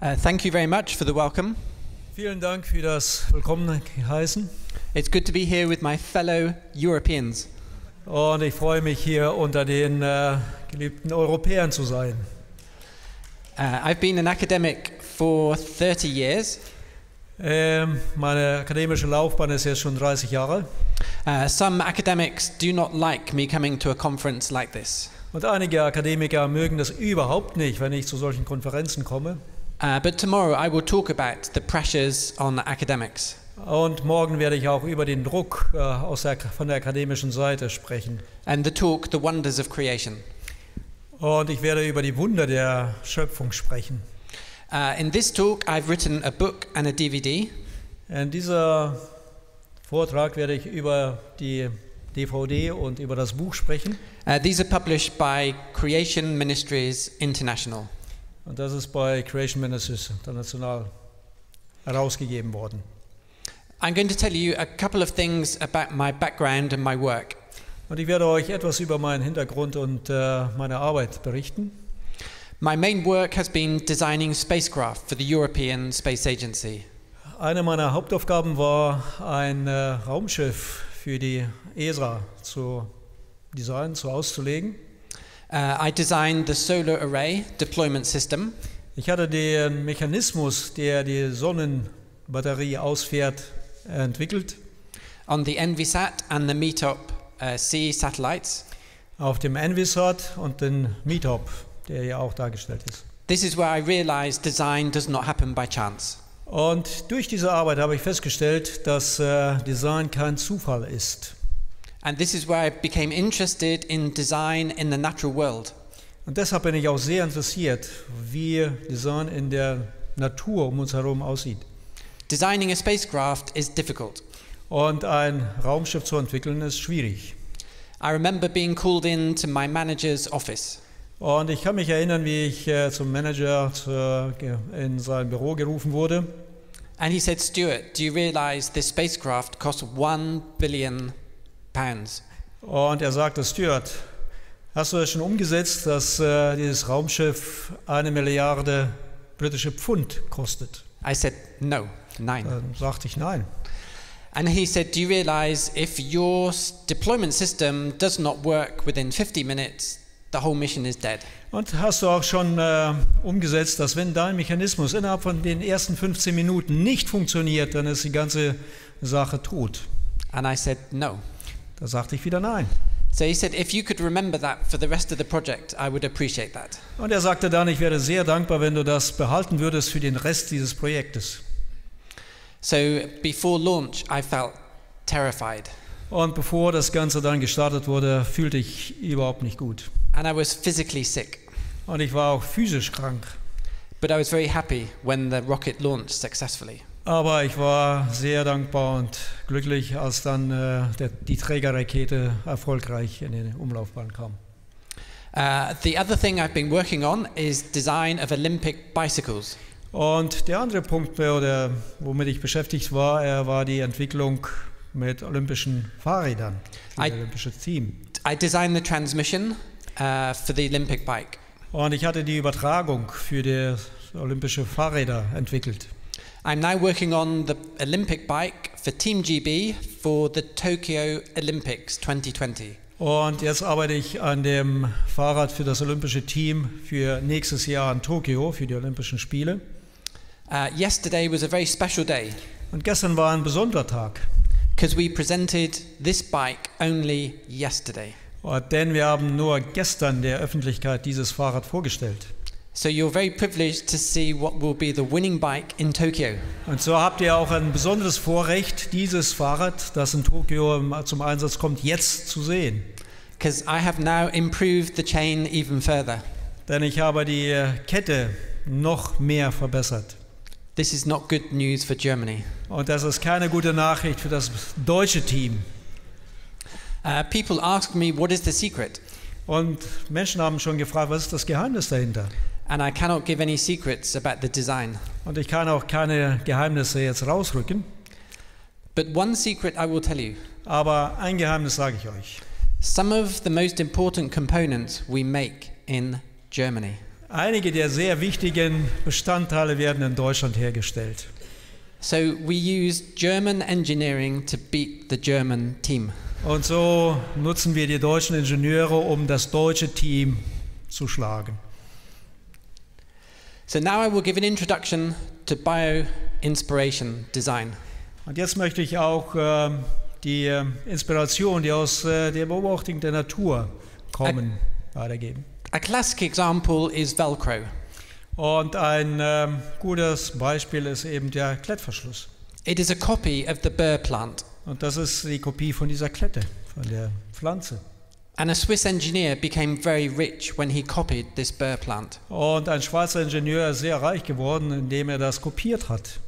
Thank you very much for the welcome. Vielen Dank für das Willkommen heißen. It's good to be here with my fellow Europeans. Und ich freue mich, hier unter den geliebten Europäern zu sein. I've been an academic for 30 years. Meine akademische Laufbahn ist jetzt schon 30 Jahre. Some academics do not like me coming to a conference like this. Und einige Akademiker mögen das überhaupt nicht, wenn ich zu solchen Konferenzen komme. But tomorrow I will talk about the pressures on academics. Und morgen werde ich auch über den Druck von der akademischen Seite sprechen. And the talk, The Wonders of Creation. Und ich werde über die Wunder der Schöpfung sprechen. In this talk I've written a book and a DVD. In dieser Vortrag werde ich über die DVD und über das Buch sprechen. These are published by Creation Ministries International. Und das ist bei Creation Ministries international herausgegeben worden. I'm going to tell you a couple of things about my background and my work. Und ich werde euch etwas über meinen Hintergrund und meine Arbeit berichten. My main work has been designing spacecraft for the European Space Agency. Eine meiner Hauptaufgaben war, ein Raumschiff für die ESA zu designen, auszulegen. I designed the solar array deployment system. Ich hatte den Mechanismus, der die Sonnenbatterie ausfährt, entwickelt. On the Envisat and the METOP C satellites. Auf dem Envisat und den METOP, der hier auch dargestellt ist. This is where I realized design does not happen by chance. Und durch diese Arbeit habe ich festgestellt, dass Design kein Zufall ist. And this is where I became interested in design in the natural world. Und deshalb bin ich auch sehr interessiert, wie Design in der Natur um uns herum aussieht. Designing a spacecraft is difficult. Und ein Raumschiff zu entwickeln ist schwierig. I remember being called in to my manager's office. Und ich kann mich erinnern, wie ich zum Manager in sein Büro gerufen wurde. And he said, "Stuart, do you realize this spacecraft cost £1 billion?" Und er sagte, Stuart, hast du das schon umgesetzt, dass dieses Raumschiff 1 Milliarde britische Pfund kostet? I said, no, nein. Dann sagte ich nein. And he said, do you realize if your deployment system does not work within 50 minutes, the whole mission is dead? Und hast du auch schon umgesetzt, dass wenn dein Mechanismus innerhalb von den ersten 15 Minuten nicht funktioniert, dann ist die ganze Sache tot? And I said, no. Da sagte ich wieder nein. So he said, if you could remember that for the rest of the project, I would appreciate that. Und er sagte dann, ich wäre sehr dankbar, wenn du das behalten würdest für den Rest dieses Projektes. So before launch, I felt terrified. Und bevor das Ganze dann gestartet wurde, fühlte ich überhaupt nicht gut. And I was physically sick. Und ich war auch physisch krank. But I was very happy when the rocket launched successfully. Aber ich war sehr dankbar und glücklich, als dann die Trägerrakete erfolgreich in die Umlaufbahn kam. The other thing I've been working on is design of Olympic bicycles. Und der andere Punkt, womit ich beschäftigt war, war die Entwicklung mit olympischen Fahrrädern, das olympische Team. I designed the transmission for the Olympic bike. Und ich hatte die Übertragung für die olympische Fahrräder entwickelt. I'm now working on the Olympic bike for Team GB for the Tokyo Olympics 2020. Und jetzt arbeite ich an dem Fahrrad für das olympische Team für nächstes Jahr in Tokio, für die Olympischen Spiele. Yesterday was a very special day. Und gestern war ein besonderer Tag. Because we presented this bike only yesterday. Denn wir haben nur gestern der Öffentlichkeit dieses Fahrrad vorgestellt. So you're very privileged to see what will be the winning bike in Tokyo. Und so habt ihr auch ein besonderes Vorrecht, dieses Fahrrad, das in Tokio zum Einsatz kommt, jetzt zu sehen. Because I have now improved the chain even further. Denn ich habe die Kette noch mehr verbessert. This is not good news for Germany. Und das ist keine gute Nachricht für das deutsche Team. People ask me, what is the secret? Und Menschen haben schon gefragt, was ist das Geheimnis dahinter? And I cannot give any secrets about the design. Und ich kann auch keine Geheimnisse jetzt rausrücken. But one secret I will tell you. Aber ein Geheimnis sage ich euch. Some of the most important components we make in Germany. einige der sehr wichtigen Bestandteile werden in Deutschland hergestellt. So we use German engineering to beat the German team. Und so nutzen wir die deutschen Ingenieure, um das deutsche Team zu schlagen. So now I will give an introduction to bio-inspiration design. Und jetzt möchte ich auch die Inspiration, die aus der Beobachtung der Natur kommen, weitergeben. A classic example is Velcro. Und ein gutes Beispiel ist eben der Klettverschluss. It is a copy of the burr plant. Und das ist die Kopie von dieser Klette, von der Pflanze. And a Swiss engineer became very rich when he copied this burr plant. Und ein Schweizer Ingenieur ist sehr reich geworden, indem er das kopiert hat.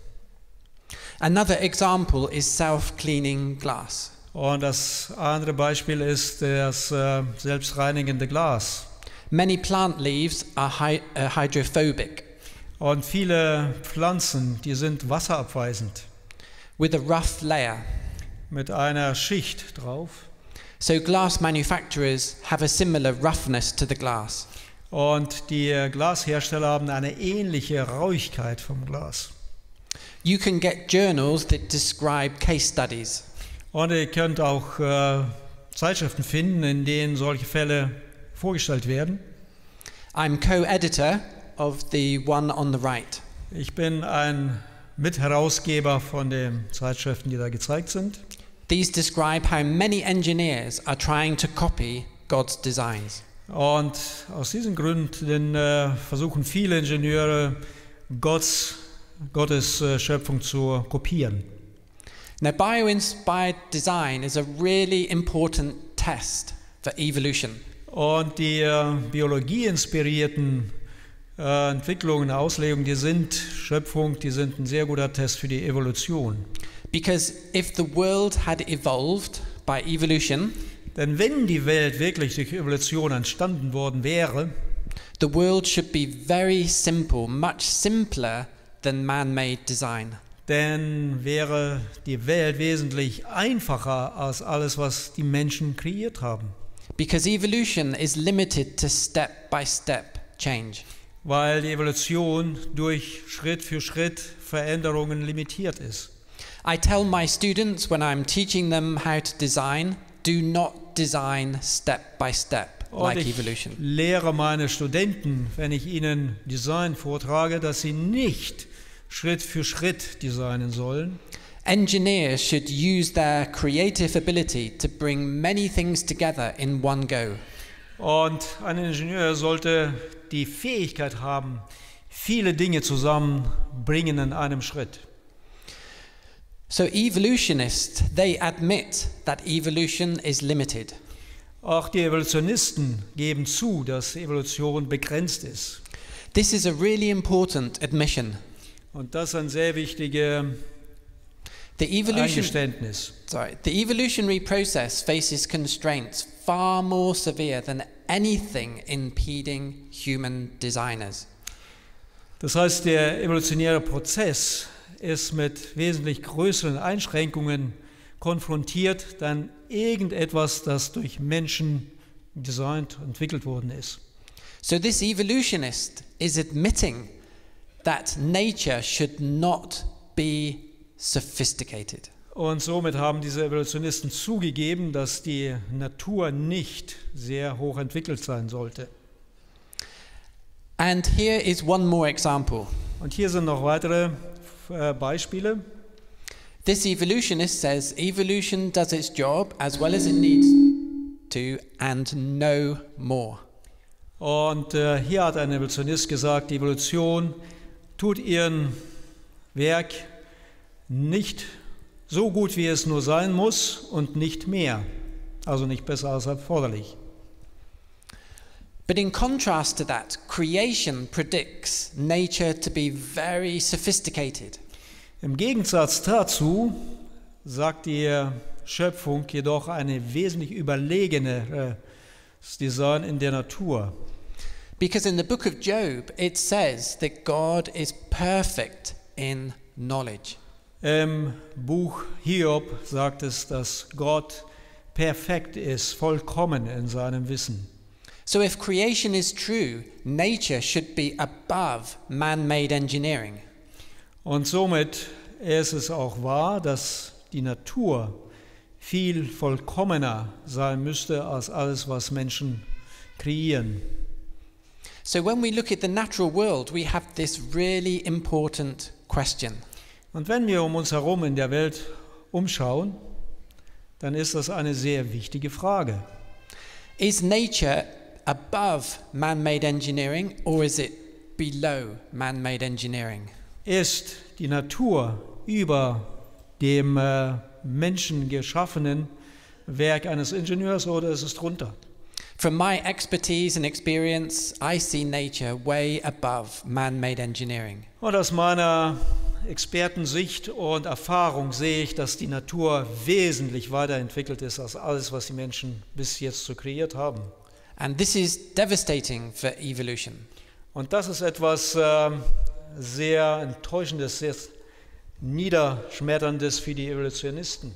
Another example is self-cleaning glass. Und das andere Beispiel ist das selbstreinigende Glas. Many plant leaves are hydrophobic. Und viele Pflanzen, die sind wasserabweisend. With a rough layer. Mit einer Schicht drauf. So glass manufacturers have a similar roughness to the glass. Und die Glashersteller haben eine ähnliche Rauigkeit vom Glas. You can get journals that describe case studies. Und ihr könnt auch Zeitschriften finden, in denen solche Fälle vorgestellt werden. I'm co-editor of the one on the right. Ich bin ein Mitherausgeber von den Zeitschriften, die da gezeigt sind. These describe how many engineers are trying to copy God's designs. Und aus diesen Gründen versuchen viele Ingenieure, Gottes Schöpfung zu kopieren. Now, bio-inspired design is a really important test for evolution. Und die biologieinspirierten Entwicklungen, Auslegungen, die sind Schöpfung, die sind ein sehr guter Test für die Evolution. Because if the world had evolved by evolution, denn wenn die Welt wirklich durch Evolution entstanden worden wäre, the world should be very simple, much simpler than man-made design. Dann wäre die Welt wesentlich einfacher als alles, was die Menschen kreiert haben. Because evolution is limited to step-by-step change. Weil die Evolution durch Schritt für Schritt Veränderungen limitiert ist. I tell my students when I'm teaching them how to design, do not design step by step like evolution. Ich lehre meine Studenten, wenn ich ihnen Design vortrage, dass sie nicht Schritt für Schritt designen sollen. Engineers should use their creative ability to bring many things together in one go. Und ein Ingenieur sollte die Fähigkeit haben, viele Dinge zusammenbringen in einem Schritt. So evolutionists, they admit that evolution is limited. Auch die Evolutionisten geben zu, dass Evolution begrenzt ist. This is a really important admission. Und das ist ein sehr wichtiges Eingeständnis. The evolutionary process faces constraints far more severe than anything impeding human designers. Das heißt, der evolutionäre Prozess ist mit wesentlich größeren Einschränkungen konfrontiert, dann irgendetwas, das durch Menschen designt, entwickelt worden ist. So this evolutionist is admitting that nature should not be sophisticated. Und somit haben diese Evolutionisten zugegeben, dass die Natur nicht sehr hoch entwickelt sein sollte. And here is one more example. Und hier sind noch weitere Beispiele. This evolutionist says evolution does its job as well as it needs to and no more. Und hier hat ein Evolutionist gesagt, die Evolution tut ihren Werk nicht so gut, wie es nur sein muss und nicht mehr, also nicht besser als erforderlich. But in contrast to that, creation predicts nature to be very sophisticated. Im Gegensatz dazu sagt die Schöpfung jedoch eine wesentlich überlegene Design in der Natur. Because in the book of Job it says that God is perfect in knowledge. Im Buch Hiob sagt es, dass Gott perfekt ist, vollkommen in seinem Wissen. So if creation is true, nature should be above man-made engineering. Und somit ist es auch wahr, dass die Natur viel vollkommener sein müsste als alles, was Menschen kreieren. So when we look at the natural world, we have this really important question. Und wenn wir um uns herum in der Welt umschauen, dann ist das eine sehr wichtige Frage. Is nature above man-made engineering or is it below man-made engineering? Ist die Natur über dem menschengeschaffenen Werk eines Ingenieurs oder ist es drunter? From my expertise and experience, I see nature way above man-made engineering. Und aus meiner Expertensicht und Erfahrung sehe ich, dass die Natur wesentlich weiterentwickelt ist als alles, was die Menschen bis jetzt so kreiert haben. And this is devastating for evolution. Und das ist etwas sehr Enttäuschendes, sehr Niederschmetterndes für die Evolutionisten.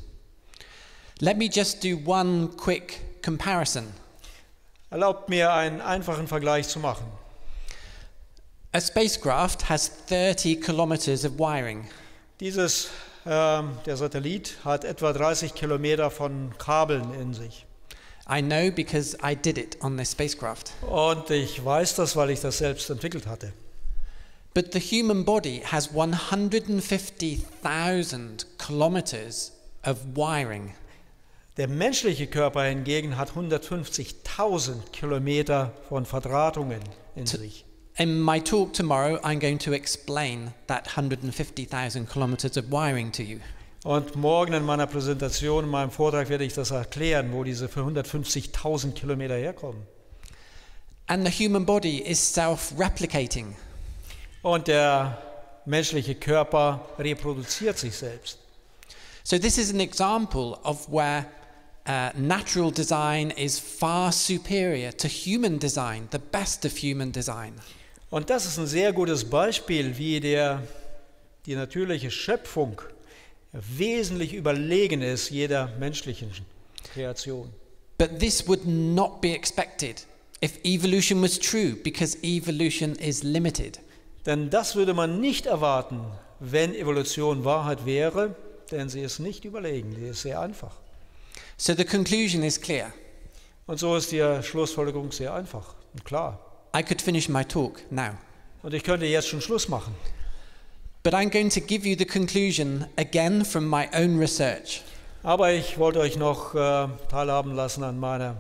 Let me just do one quick comparison. Erlaubt mir, einen einfachen Vergleich zu machen. A spacecraft has 30 kilometers of wiring. Der Satellit hat etwa 30 Kilometer von Kabeln in sich. I know because I did it on this spacecraft. Und ich weiß das, weil ich das selbst entwickelt hatte. But the human body has 150,000 kilometers of wiring. Der menschliche Körper hingegen hat 150.000 Kilometer von Verdrahtungen in sich. In my talk tomorrow, I'm going to explain that 150,000 kilometers of wiring to you. Und morgen in meiner Präsentation, in meinem Vortrag werde ich das erklären, wo diese 150.000 Kilometer herkommen. And the human body is self-replicating. Und der menschliche Körper reproduziert sich selbst. So this is an example of where natural design is far superior to human design, the best of human design. Und das ist ein sehr gutes Beispiel, wie die natürliche Schöpfung wesentlich überlegen ist jeder menschlichen Kreation. But this would not be expected if evolution was true, because evolution is limited. Denn das würde man nicht erwarten, wenn Evolution Wahrheit wäre, denn sie ist nicht überlegen, sie ist sehr einfach. So the conclusion is clear. Und so ist die Schlussfolgerung sehr einfach und klar. I could finish my talk now. Und ich könnte jetzt schon Schluss machen. But I'm going to give you the conclusion again from my own research. Aber ich wollte euch noch teilhaben lassen an meine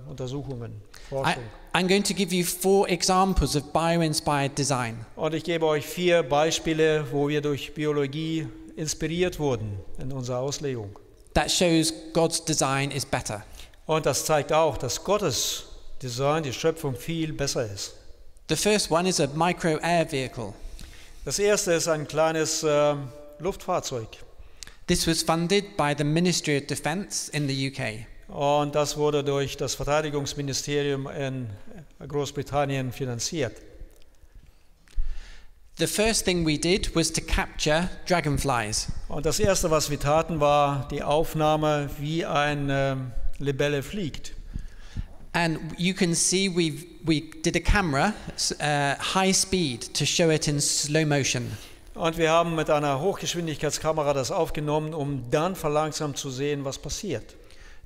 Untersuchungen, Forschung. I'm going to give you 4 examples of bio-inspired design. Und ich gebe euch 4 Beispiele, wo wir durch Biologie inspiriert wurden in unserer Auslegung. That shows God's design is better. Und das zeigt auch, dass Gottes Design, die Schöpfung, viel besser ist. The first one is a micro-air vehicle. Das erste ist ein kleines Luftfahrzeug. This was funded by the Ministry of Defence in the UK. Und das wurde durch das Verteidigungsministerium in Großbritannien finanziert. The first thing we did was to capture dragonflies. Und das erste, was wir taten, war die Aufnahme, wie ein Libelle fliegt. And you can see we did a camera, high speed, to show it in slow motion. Und wir haben mit einer Hochgeschwindigkeitskamera das aufgenommen, um dann verlangsamt zu sehen, was passiert.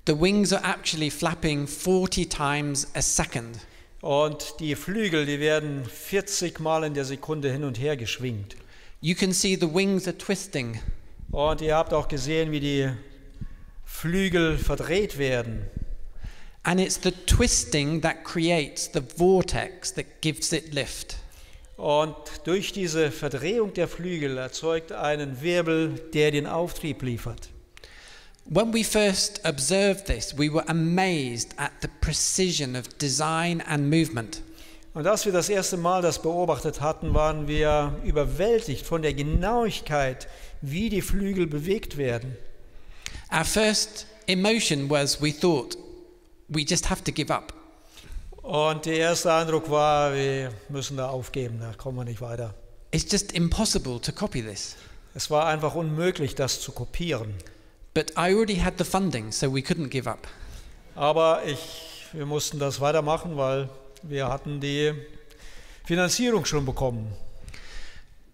The wings are actually flapping 40 times a second. Und die Flügel, die werden 40 Mal in der Sekunde hin und her geschwingt. You can see the wings are twisting. Und ihr habt auch gesehen, wie die Flügel verdreht werden. And it's the twisting that creates the vortex that gives it lift. Und durch diese Verdrehung der Flügel erzeugt einen Wirbel, der den Auftrieb liefert. When we first observed this, we were amazed at the precision of design and movement. Und als wir das erste Mal das beobachtet hatten, waren wir überwältigt von der Genauigkeit, wie die Flügel bewegt werden. Our first emotion was we thought we just have to give up. Und der erste Eindruck war, wir müssen da aufgeben, da kommen wir nicht weiter. It's just impossible to copy this. Es war einfach unmöglich, das zu kopieren. But I already had the funding, so we couldn't give up. Aber ich wir mussten das weitermachen, weil wir hatten die Finanzierung schon bekommen.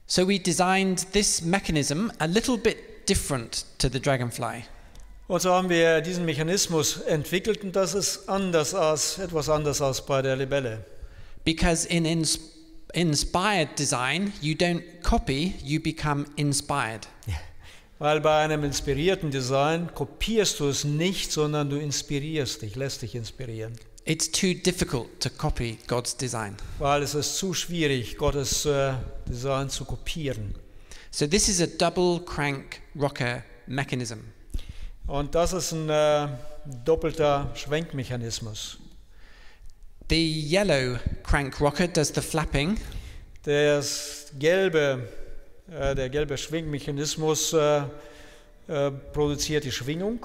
So we designed this mechanism a little bit different to the dragonfly. Und so haben wir diesen Mechanismus entwickelt und das ist etwas anders als bei der Libelle. Because in inspired design, you don't copy, you become inspired. Weil bei einem inspirierten Design kopierst du es nicht, sondern du inspirierst dich, lässt dich inspirieren. It's too difficult to copy God's design. Weil es ist zu schwierig, Gottes Design zu kopieren. So this is a double crank rocker mechanism. Und das ist ein doppelter Schwenkmechanismus. The yellow crank rocker does the flapping. Der gelbe Schwingmechanismus produziert die Schwingung.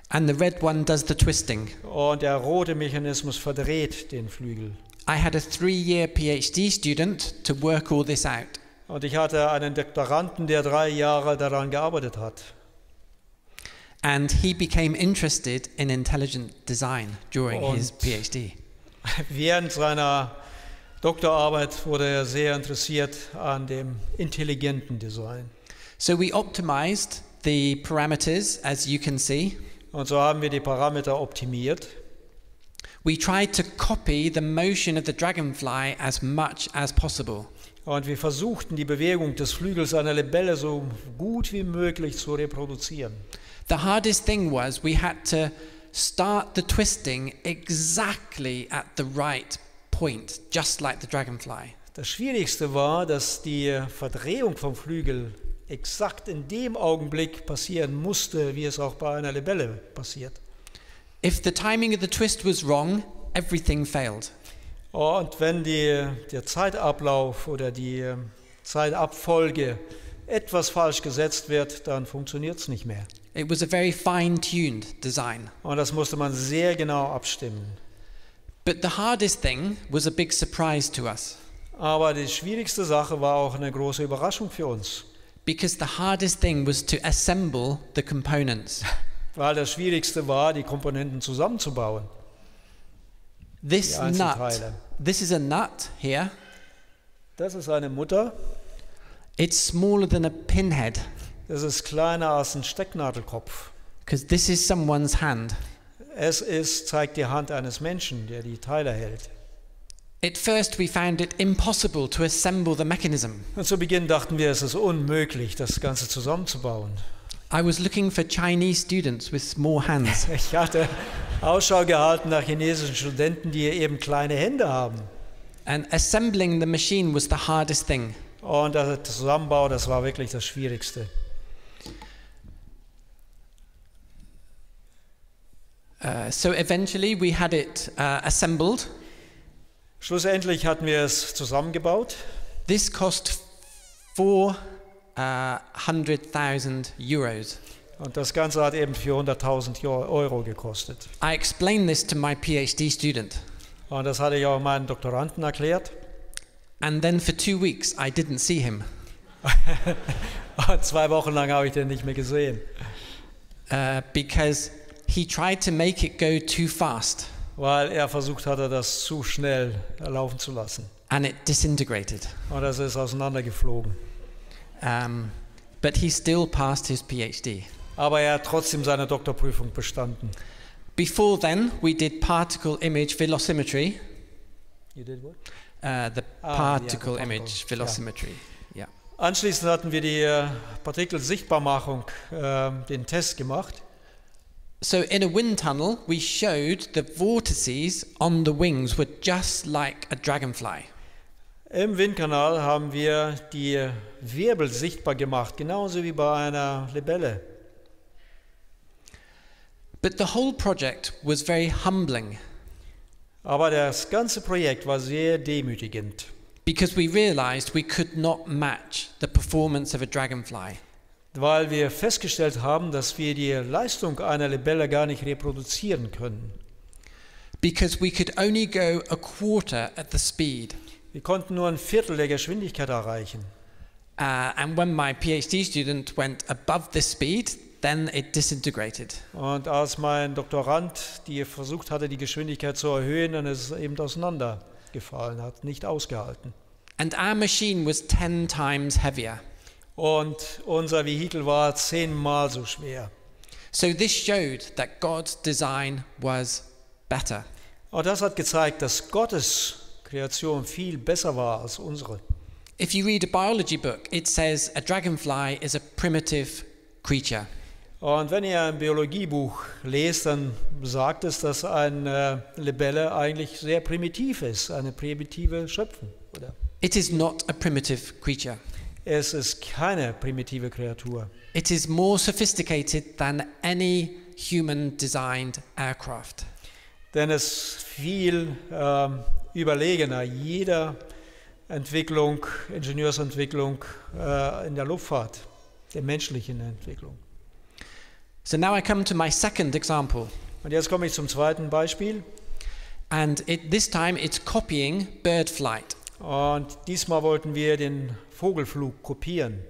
And the red one does the twisting. Und der rote Mechanismus verdreht den Flügel. I had a 3-year PhD student to work all this out. Und ich hatte einen Doktoranden, der 3 Jahre daran gearbeitet hat. And he became interested in intelligent design during his PhD. Während seiner Doktorarbeit wurde er sehr interessiert an dem intelligenten Design. So we optimized the parameters, as you can see. Und so haben wir die Parameter optimiert. We tried to copy the motion of the dragonfly as much as possible. Und wir versuchten, die Bewegung des Flügels einer Libelle so gut wie möglich zu reproduzieren. The hardest thing was we had to start the twisting exactly at the right point, just like the dragonfly. Das Schwierigste war, dass die Verdrehung vom Flügel exakt in dem Augenblick passieren musste, wie es auch bei einer Libelle passiert. If the timing of the twist was wrong, everything failed. Und wenn der Zeitablauf oder die Zeitabfolge etwas falsch gesetzt wird, dann funktioniert es nicht mehr. It was a very fine-tuned design. Und das musste man sehr genau abstimmen. But the hardest thing was a big surprise to us. Aber die schwierigste Sache war auch eine große Überraschung für uns. Because the hardest thing was to assemble the components. Weil das Schwierigste war, die Komponenten zusammenzubauen. This nut, this is a nut here. Das ist eine Mutter. It's smaller than a pinhead. Das ist kleiner als ein Stecknadelkopf. Because this is someone's hand. Zeigt die Hand eines Menschen, der die Teile hält. At first we found it impossible to assemble the mechanism. Und zu Beginn dachten wir, es ist unmöglich, das Ganze zusammenzubauen. I was looking for Chinese students with small hands. Ich hatte Ausschau gehalten nach chinesischen Studenten, die eben kleine Hände haben. And assembling the machine was the hardest thing. Und der Zusammenbau, das war wirklich das Schwierigste. So eventually we had it assembled. Schlussendlich hatten wir es zusammengebaut. This cost 400,000 euros. Und das Ganze hat eben 400.000 Euro gekostet. I explained this to my PhD student. Und das hatte ich auch meinen Doktoranden erklärt. And then for 2 weeks I didn't see him. 2 Wochen lang habe ich den nicht mehr gesehen. Because he tried to make it go too fast. Weil er versucht hatte, das zu schnell laufen zu lassen. And it disintegrated. Und das ist auseinandergeflogen. But he still passed his PhD. Aber er hat trotzdem seine Doktorprüfung bestanden. Before then, we did particle image velocimetry. You did what? The particle image velocimetry. Yeah. Anschließend hatten wir die Partikelsichtbarmachung, den Test gemacht. So in a wind tunnel, we showed the vortices on the wings were just like a dragonfly. Im Windkanal haben wir die Wirbel sichtbar gemacht, genauso wie bei einer Libelle. But the whole project was very humbling. Aber das ganze Projekt war sehr demütigend. Because we realized we could not match the performance of a dragonfly. Weil wir festgestellt haben, dass wir die Leistung einer Libelle gar nicht reproduzieren können. Because we could only go a quarter at the speed. Wir konnten nur ein Viertel der Geschwindigkeit erreichen. And when my PhD student went above this speed, then it disintegrated. Und als mein Doktorand versucht hatte, die Geschwindigkeit zu erhöhen, dann ist es eben auseinandergefallen, hat nicht ausgehalten. And our machine was 10 times heavier. Und unser Vehikel war 10-mal so schwer. So this showed that God's design was better. Und das hat gezeigt, dass Gottes Kreation viel besser war als unsere. If you read a biology book, it says a dragonfly is a primitive creature. Und wenn ihr ein Biologiebuch lest, dann sagt es, dass eine Libelle eigentlich sehr primitiv ist, eine primitive Schöpfung, oder? It is not a primitive creature. Es ist keine primitive Kreatur. It is more sophisticated than any human-designed aircraft. Denn es ist viel überlegener jeder Entwicklung, Ingenieursentwicklung in der Luftfahrt, der menschlichen Entwicklung. So now I come to my second example. Und jetzt komme ich zum zweiten Beispiel. And this time it's copying bird flight. Und diesmal wollten wir den Vogelflug kopieren.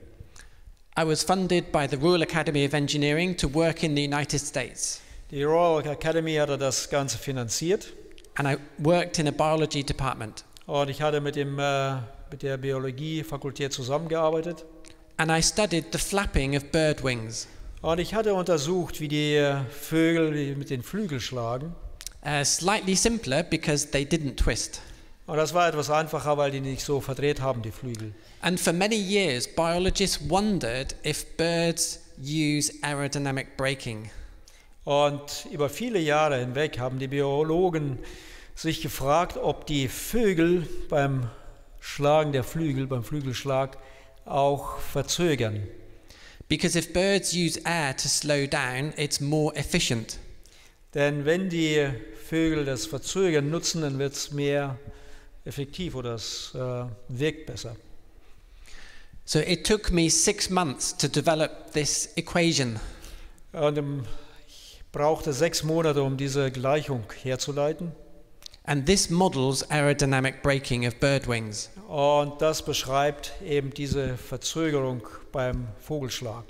I was funded by the Royal Academy of Engineering to work in the United States. Die Royal Academy hatte das Ganze finanziert. And I worked in a biology department. Und ich hatte mit der Biologie-Fakultät zusammengearbeitet. And I studied the flapping of bird wings. Und ich hatte untersucht, wie die Vögel mit den Flügeln schlagen. Slightly simpler because they didn't twist. Und das war etwas einfacher, weil die nicht so verdreht haben, die Flügel. And for many years, biologists wondered if birds use aerodynamic braking. Und über viele Jahre hinweg haben die Biologen sich gefragt, ob die Vögel beim Schlagen der Flügel, beim Flügelschlag, auch verzögern. Because if birds use air to slow down, it's more efficient. Denn wenn die Vögel das Verzögern nutzen, dann wird es mehr effektiv oder es wirkt besser. So it took me 6 months to develop this equation. Und ich brauchte 6 Monate, um diese Gleichung herzuleiten. And this models aerodynamic braking of bird wings. Und das beschreibt eben diese Verzögerung beim Vogelschlag.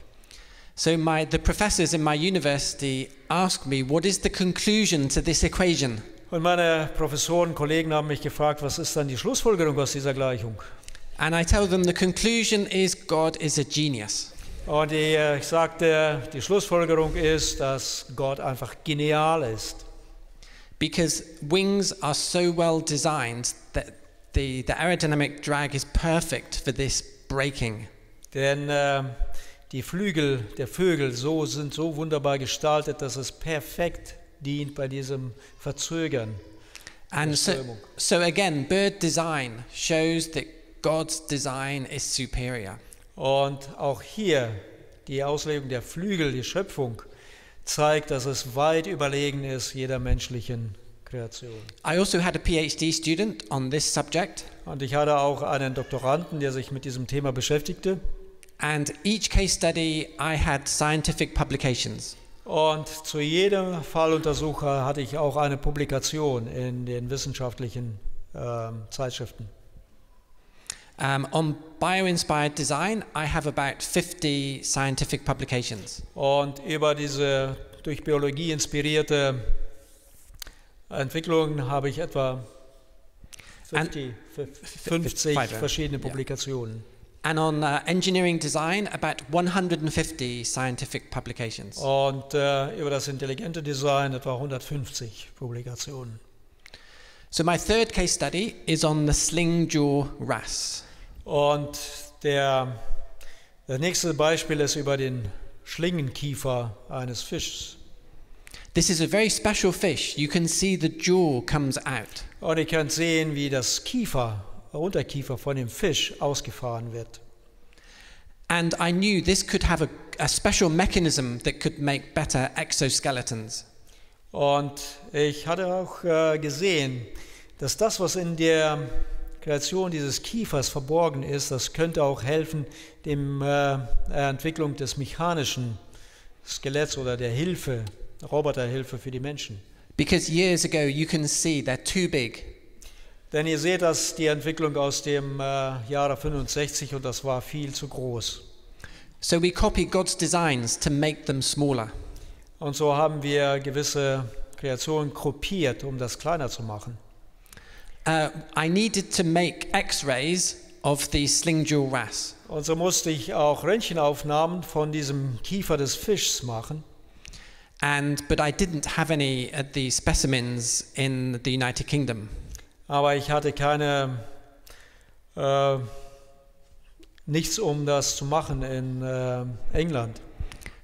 So the professors in my university asked me, what is the conclusion to this equation? Und meine Professoren, Kollegen haben mich gefragt, was ist dann die Schlussfolgerung aus dieser Gleichung? And I tell them the conclusion is God is a genius. Und ich sagte, die Schlussfolgerung ist, dass Gott einfach genial ist. Because wings are so well designed that the aerodynamic drag is perfect for this braking. Denn die Flügel der Vögel sind so wunderbar gestaltet, dass es perfekt dient bei diesem Verzögern. And so again, bird design shows that God's design is superior. Und auch hier die Auslegung der Flügel, die Schöpfung, zeigt, dass es weit überlegen ist jeder menschlichen Kreation. I also had a PhD student on this subject. Und ich hatte auch einen Doktoranden, der sich mit diesem Thema beschäftigte. And each case study I had scientific publications. Und zu jedem Falluntersucher hatte ich auch eine Publikation in den wissenschaftlichen Zeitschriften. On bio-inspired design, I have about 50 scientific publications. Und über diese durch Biologie inspirierte Entwicklung habe ich etwa 50 verschiedene Publikationen. And on engineering design, about 150 scientific publications. Und über das intelligente Design etwa 150 Publikationen. So my third case study is on the sling jaw wrasse. Und das nächste Beispiel ist über den Schlingenkiefer eines Fischs. This is a very special fish. You can see the jaw comes out. Und ihr könnt sehen, wie das Unterkiefer von dem Fisch ausgefahren wird. And I knew this could have a special mechanism that could make better exoskeletons. Und ich hatte auch gesehen, dass das, was in der Kreation dieses Kiefers verborgen ist, das könnte auch helfen, der Entwicklung des mechanischen Skeletts oder der Roboterhilfe für die Menschen. Because years ago you can see they're too big. Denn ihr seht, dass die Entwicklung aus dem Jahre 65 und das war viel zu groß. So we copy God's designs to make them smaller. Und so haben wir gewisse Kreationen kopiert, um das kleiner zu machen. I needed to make X-rays of the sling-jaw wrasse. Und so musste ich auch Röntgenaufnahmen von diesem Kiefer des Fischs machen. But I didn't have any of the specimens in the United Kingdom. Aber ich hatte nichts, um das zu machen in England.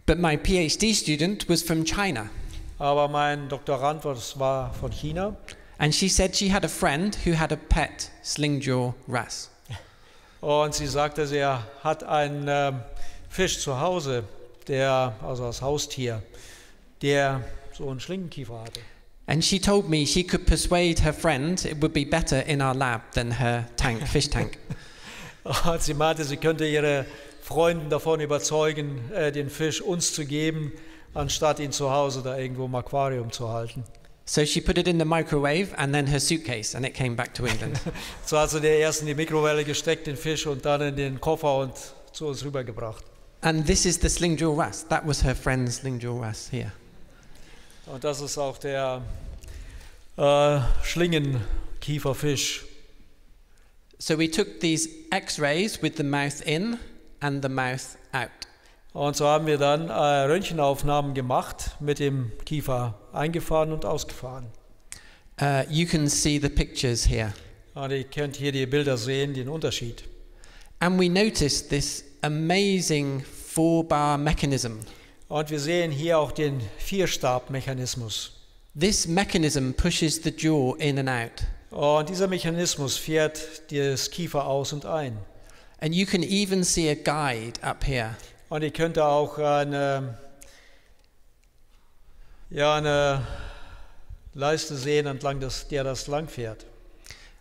But my PhD student was from China. Aber mein Doktorand war von China. And she said she had a friend who had a pet sling-jaw wrasse. Und sie sagte, sie hat einen Fisch zu Hause, also als Haustier, der so einen Schlingenkiefer hatte. And she told me she could persuade her friend it would be better in our lab than her fish tank. Und sie meinte, sie könnte ihre Freunde davon überzeugen, den Fisch uns zu geben, anstatt ihn zu Hause da irgendwo im Aquarium zu halten. So she put it in the microwave and then her suitcase and it came back to England. So hat sie den erst in die Mikrowelle gesteckt, den Fisch, und dann in den Koffer und zu uns rübergebracht. And this is the sling-jaw wrasse. That was her friend's sling-jaw wrasse here. Und das ist auch der Schlingenkieferfisch. So we took these X-rays with the mouth in and the mouth out. Und so haben wir dann Röntgenaufnahmen gemacht, mit dem Kiefer eingefahren und ausgefahren. You can see the pictures here. Und ihr könnt hier die Bilder sehen, den Unterschied. And we noticed this amazing 4-bar mechanism. Und wir sehen hier auch den Vierstabmechanismus. This mechanism pushes the jaw in and out. Und dieser Mechanismus fährt das Kiefer aus und ein. And you can even see a guide up here. Und ihr könnt auch eine Leiste sehen, entlang der das lang fährt.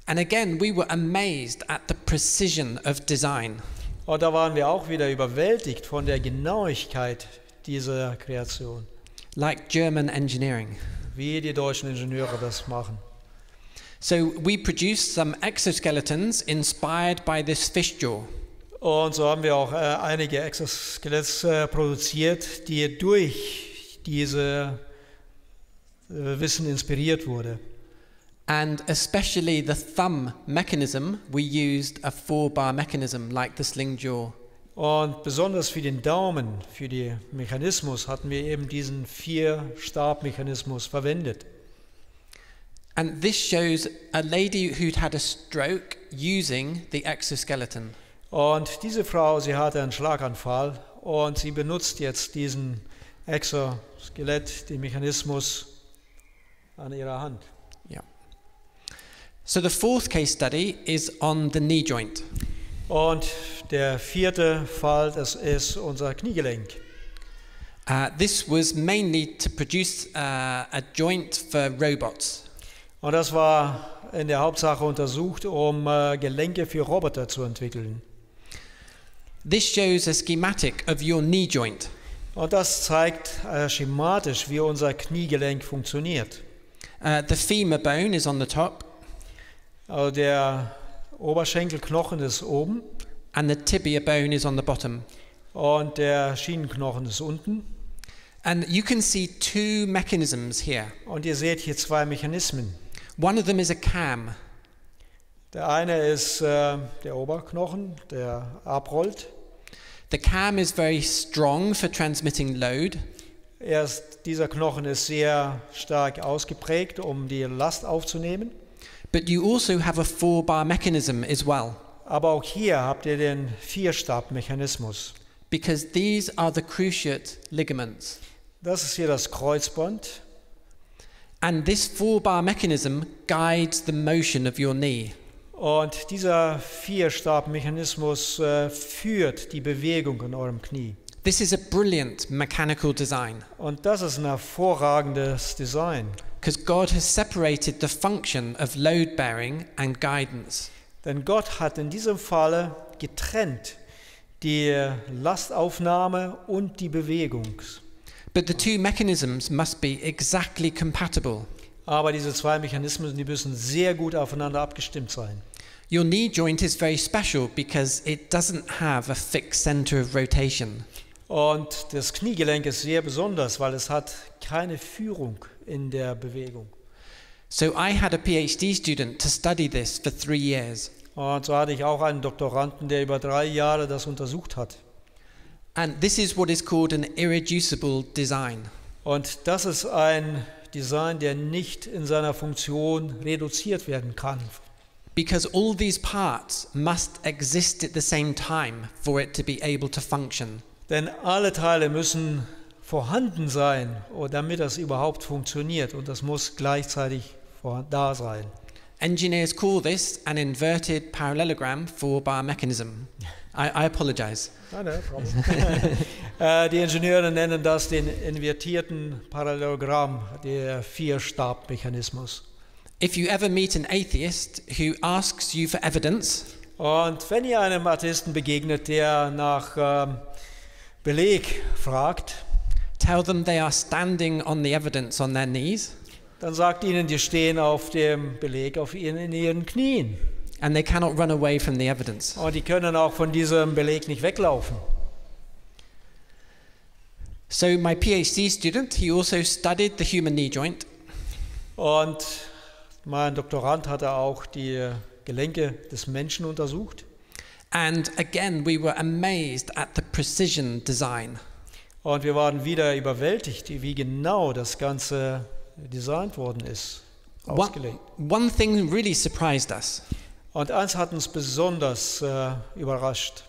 And again, we were amazed at the precision of design. Und da waren wir auch wieder überwältigt von der Genauigkeit dieser Kreation. Like German engineering. Wie die deutschen Ingenieure das machen. So we produced some exoskeletons inspired by this fish jaw. Und so haben wir auch einige Exoskelette produziert, die durch diese Wissen inspiriert wurde. And especially the thumb mechanism, we used a 4-bar mechanism like the sling jaw. Und besonders für den Daumen, für den Mechanismus, hatten wir eben diesen Vierstabmechanismus verwendet. And this shows a lady who'd had a stroke using the exoskeleton. Und diese Frau, sie hatte einen Schlaganfall und sie benutzt jetzt diesen Exoskelett, den Mechanismus an ihrer Hand. Yeah. So the fourth case study is on the knee joint. Und der vierte Fall, das ist unser Kniegelenk. This was mainly to produce a joint for robots. Und das war in der Hauptsache untersucht, um Gelenke für Roboter zu entwickeln. This shows a schematic of your knee joint. Und das zeigt schematisch, wie unser Kniegelenk funktioniert. The femur bone is on the top. Also der Oberschenkelknochen ist oben. And the tibia bone is on the bottom. Und der Schienenknochen ist unten. And you can see two mechanisms here. Und ihr seht hier zwei Mechanismen. One of them is a cam. Der eine ist der Oberknochen, der abrollt. The cam is very strong for transmitting load. Dieser Knochen ist sehr stark ausgeprägt, um die Last aufzunehmen. But you also have a 4-bar mechanism as well. Aber auch hier habt ihr den Vierstabmechanismus. Because these are the cruciate ligaments. Das ist hier das Kreuzband. And this 4-bar mechanism guides the motion of your knee. Und dieser Vierstabmechanismus führt die Bewegung in eurem Knie. This is a brilliant mechanical design. Und das ist ein hervorragendes Design. Because God has separated the function of load bearing and guidance. Denn Gott hat in diesem Falle getrennt die Lastaufnahme und die Bewegung. But the two mechanisms must be exactly compatible. Aber diese zwei Mechanismen, die müssen sehr gut aufeinander abgestimmt sein. Your knee joint is very special because it doesn't have a fixed center of rotation. Und das Kniegelenk ist sehr besonders, weil es hat keine Führung in der Bewegung. So I had a PhD student to study this for 3 years. Und so hatte ich auch einen Doktoranden, der über 3 Jahre das untersucht hat. And this is what is called an irreducible design. Und das ist ein Design, der nicht in seiner Funktion reduziert werden kann. Because all these parts must exist at the same time for it to be able to function. Denn alle Teile müssen vorhanden sein, damit das überhaupt funktioniert. Und das muss gleichzeitig da sein. Engineers call this an inverted parallelogram for biomechanism. I apologize. No problem. Die Ingenieure nennen das den invertierten Parallelogramm, der Vierstabmechanismus. If you ever meet an atheist who asks you for evidence, und wenn ihr einem Atheisten begegnet, der nach Beleg fragt, tell them they are standing on the evidence on their knees. Dann sagt ihnen, die stehen auf dem Beleg in ihren Knien. And they cannot run away from the evidence. Und die können auch von diesem Beleg nicht weglaufen. So my PhD student, he also studied the human knee joint. Und mein Doktorand hatte auch die Gelenke des Menschen untersucht. And again, we were amazed at the precision design. Und wir waren wieder überwältigt, wie genau das Ganze designt worden ist, ausgelegt. One thing really surprised us. Und eins hat uns besonders überrascht.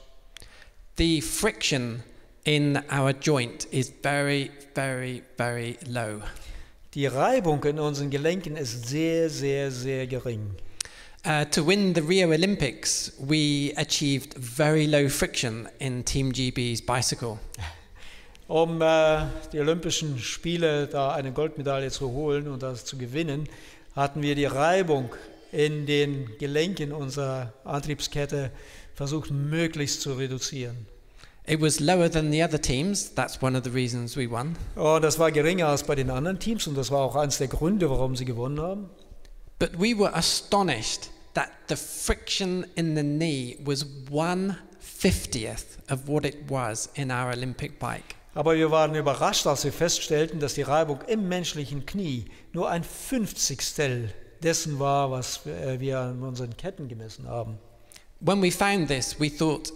The friction in our joint is very, very, very low. Die Reibung in unseren Gelenken ist sehr, sehr, sehr gering. To win the Rio Olympics, we achieved very low friction in Team GB's bicycle. Um die Olympischen Spiele da eine Goldmedaille zu holen und das zu gewinnen, hatten wir die Reibung in den Gelenken unserer Antriebskette versucht, möglichst zu reduzieren. It was lower than the other teams. That's one of the reasons we won. Und das war geringer als bei den anderen Teams und das war auch eines der Gründe, warum sie gewonnen haben. But we were astonished that the friction in the knee was 1/50th of what it was in our Olympic bike. Aber wir waren überrascht, als wir feststellten, dass die Reibung im menschlichen Knie nur 1/50 dessen war, was wir an unseren Ketten gemessen haben. When we found this, we thought,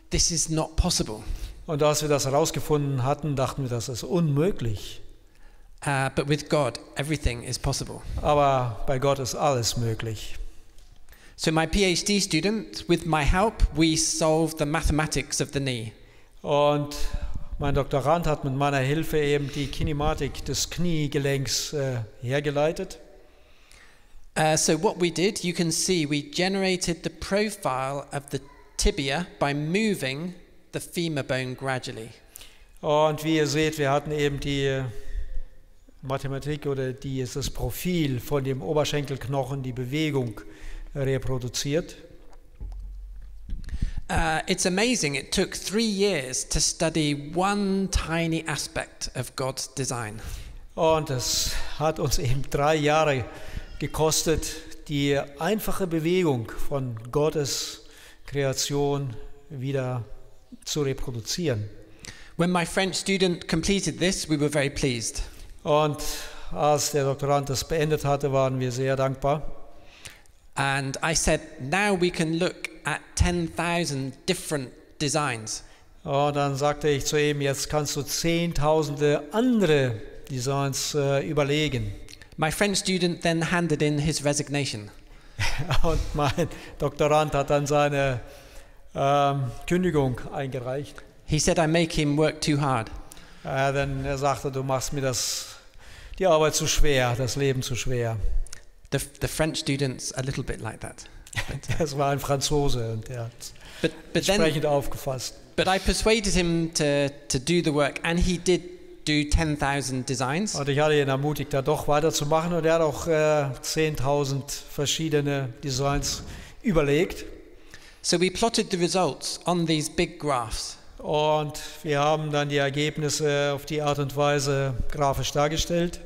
this is not possible. Und als wir das herausgefunden hatten, dachten wir, das ist unmöglich. But with God, everything is possible. Aber bei Gott ist alles möglich. So my PhD student, with my help, we solved the mathematics of the knee. Und mein Doktorand hat mit meiner Hilfe eben die Kinematik des Kniegelenks hergeleitet. So what we did, you can see, we generated the profile of the tibia by moving the femur bone gradually. Und wie ihr seht, wir hatten eben die Mathematik oder das Profil von dem Oberschenkelknochen, die Bewegung reproduziert. It's amazing. It took 3 years to study one tiny aspect of God's design. Und es hat uns eben 3 Jahre gekostet, die einfache Bewegung von Gottes Kreation wieder zu reproduzieren. When my French student completed this, we were very pleased. Und als der Doktorand das beendet hatte, waren wir sehr dankbar. And I said, now we can look at 10,000 different designs. Und dann sagte ich zu ihm, jetzt kannst du 10.000 andere Designs überlegen. My French student then handed in his resignation. Und mein Doktorand hat dann seine Kündigung eingereicht. He said, I make him work too hard. Denn er sagte, du machst mir die Arbeit zu schwer, das Leben zu schwer. The French student's a little bit like that. Das war ein Franzose und der hat entsprechend aufgefasst. But I persuaded him to do the work, and he did do 10,000 designs. Und ich hatte ihn ermutigt, da doch weiterzumachen, und er hat auch 10.000 verschiedene Designs überlegt. So we plotted the results on these big graphs. Und wir haben dann die Ergebnisse auf die Art und Weise grafisch dargestellt.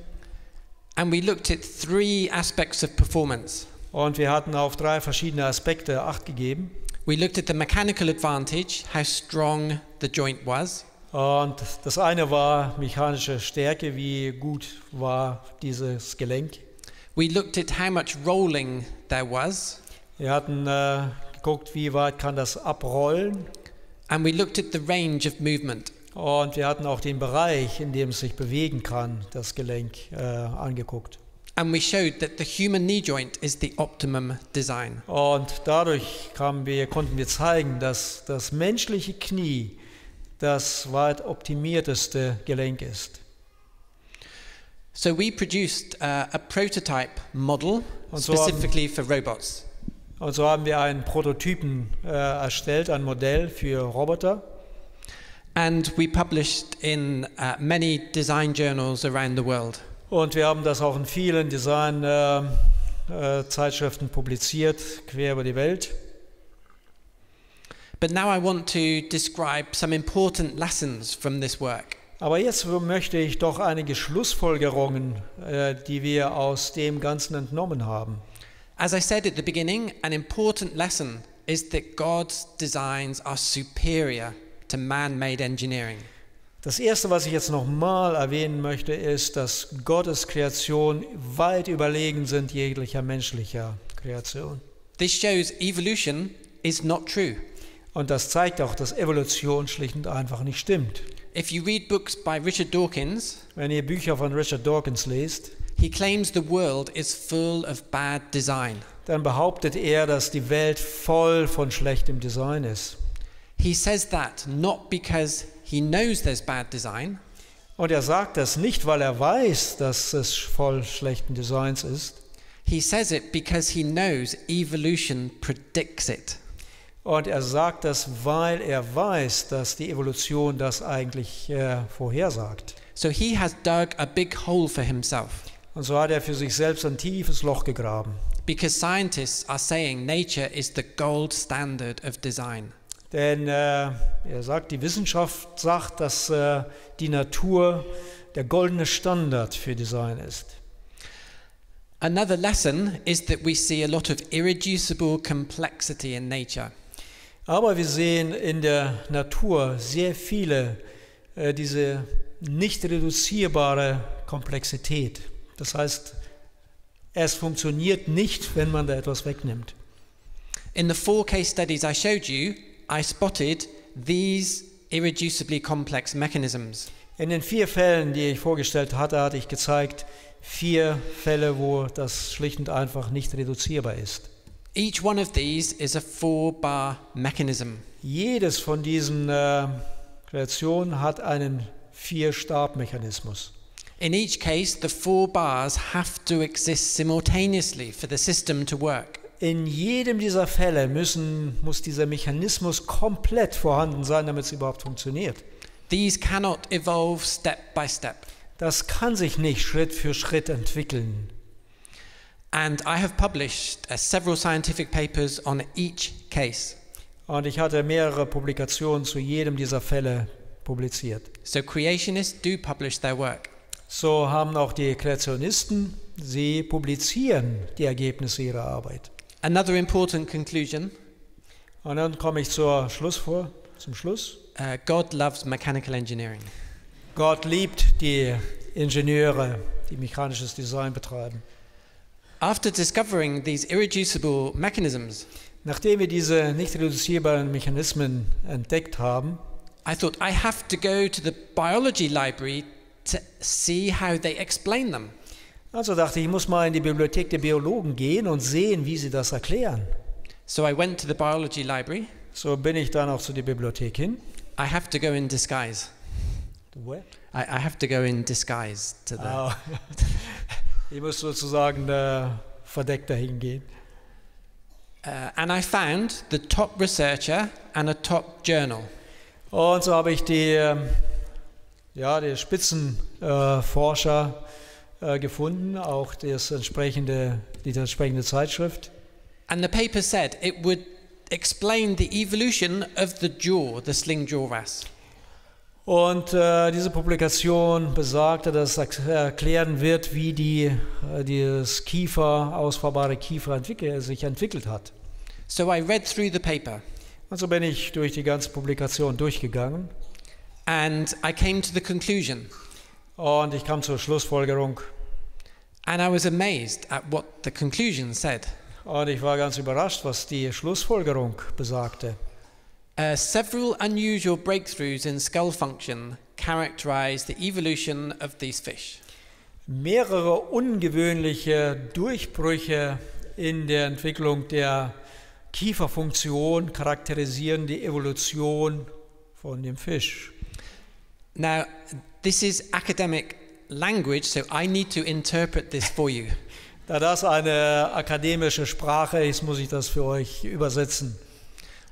And we looked at 3 aspects of performance. Und wir hatten auf 3 verschiedene Aspekte Acht gegeben. We looked at the mechanical advantage, how strong the joint was. Und das eine war mechanische Stärke, wie gut war dieses Gelenk. We looked at how much rolling there was. Wir hatten geguckt, wie weit kann das abrollen. And we looked at the range of movement. Und wir hatten auch den Bereich, in dem es sich bewegen kann, das Gelenk angeguckt. And we showed that the human knee joint is the optimum design. Und dadurch konnten wir zeigen, dass das menschliche Knie das weit optimierteste Gelenk ist. So we produced a prototype model Und so specifically for robots. Und so haben wir einen Prototypen erstellt, ein Modell für Roboter. And we published in many design journals around the world. Und wir haben das auch in vielen Design-Zeitschriften publiziert, quer über die Welt. But now I want to describe some important lessons from this work. Aber jetzt möchte ich doch einige Schlussfolgerungen, die wir aus dem Ganzen entnommen haben. As I said at the beginning, an important lesson is that God's designs are superior to man-made engineering. Das Erste, was ich jetzt nochmal erwähnen möchte, ist, dass Gottes Kreation weit überlegen sind jeglicher menschlicher Kreation. This shows evolution is not true. Und das zeigt auch, dass Evolution schlicht und einfach nicht stimmt. If you read books by Richard Dawkins, Wenn ihr Bücher von Richard Dawkins lest, he claims the world is full of bad design. dann behauptet er, dass die Welt voll von schlechtem Design ist. He says that not because he knows there's bad design, Und er sagt das nicht, weil er weiß, dass es voll schlechten Designs ist. he says it because he knows evolution predicts it. Und er sagt das, weil er weiß, dass die Evolution das eigentlich vorhersagt. So he has dug a big hole for himself, Und so hat er für sich selbst ein tiefes Loch gegraben. because scientists are saying nature is the gold standard of design. Denn er sagt, die Wissenschaft sagt, dass die Natur der goldene Standard für Design ist. Another lesson is that we see a lot of irreducible complexity in nature. Aber wir sehen in der Natur sehr viele diese nicht reduzierbare Komplexität. Das heißt, es funktioniert nicht, wenn man da etwas wegnimmt. In the 4 case studies I showed you, I spotted these irreducibly complex mechanisms. In den 4 Fällen, die ich vorgestellt hatte, hatte ich gezeigt, 4 Fälle, wo das schlicht und einfach nicht reduzierbar ist. Each one of these is a 4-bar mechanism. Jedes von diesen Kreationen hat einen 4-Stab-Mechanismus. In each case, the 4 bars have to exist simultaneously for the system to work. In jedem dieser Fälle muss dieser Mechanismus komplett vorhanden sein, damit es überhaupt funktioniert. These cannot evolve step by step. Das kann sich nicht Schritt für Schritt entwickeln. And I have published several scientific papers on each case. Und ich hatte mehrere Publikationen zu jedem dieser Fälle publiziert. So creationists do publish their work. So haben auch die Kreationisten, sie publizieren die Ergebnisse ihrer Arbeit. Another important conclusion, Und dann komme ich zum Schluss. God loves mechanical engineering. Gott liebt die Ingenieure, die mechanisches Design betreiben. After discovering these irreducible mechanisms, Nachdem wir diese nicht reduzierbaren Mechanismen entdeckt haben, I thought I have to go to the biology library to see how they explain them. also dachte ich, ich muss mal in die Bibliothek der Biologen gehen und sehen, wie sie das erklären. So I went to the biology library. So bin ich dann auch zu der Bibliothek hin. I have to go in disguise. Where? I have to go in disguise to the. Oh. Ich muss sozusagen verdeckt dahin gehen. And I found the top researcher and a top journal. Und so habe ich die Spitzenforscher gefunden, auch die entsprechende Zeitschrift. And the paper said it would explain the evolution of the jaw, the sling jaw wrasse. Und diese Publikation besagte, dass erklären wird, wie dieses ausfahrbare Kiefer sich entwickelt hat. So I read through the paper. Also bin ich durch die ganze Publikation durchgegangen. And I came to the conclusion. Und ich kam zur Schlussfolgerung. And I was amazed at what the conclusion said. Und ich war ganz überrascht, was die Schlussfolgerung besagte. Several unusual breakthroughs in skull function characterize the evolution of these fish. Mehrere ungewöhnliche Durchbrüche in der Entwicklung der Kieferfunktion charakterisieren die Evolution von dem Fisch. Now, this is academic language, so I need to interpret this for you. Da das eine akademische Sprache ist, muss ich das für euch übersetzen.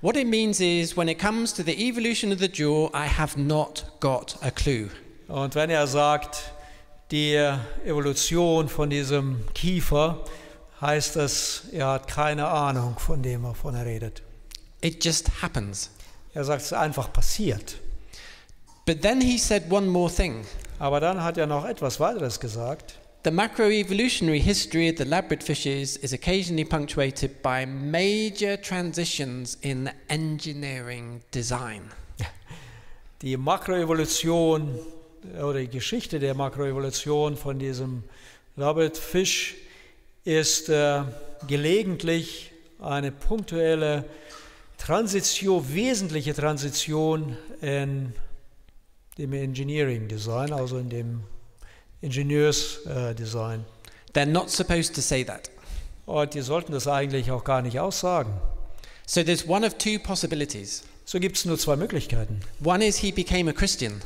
What it means is, when it comes to the evolution of the jaw, I have not got a clue. Und wenn er sagt, die Evolution von diesem Kiefer, heißt das, er hat keine Ahnung von dem, wovon er redet. It just happens. Er sagt, es ist einfach passiert. But then he said one more thing. Aber dann hat er noch etwas weiteres gesagt. The macroevolutionary history of the labrid fishes is occasionally punctuated by major transitions in engineering design. Die Makroevolution oder die Geschichte der Makroevolution von diesem Labrid-Fisch ist gelegentlich eine punktuelle Transition, wesentliche Transition in dem Engineering Design, also in dem Ingenieursdesign. They're not supposed to say that. Und die sollten das eigentlich auch gar nicht aussagen. So there's one of two possibilities. So gibt es nur zwei Möglichkeiten. One is he became a Christian.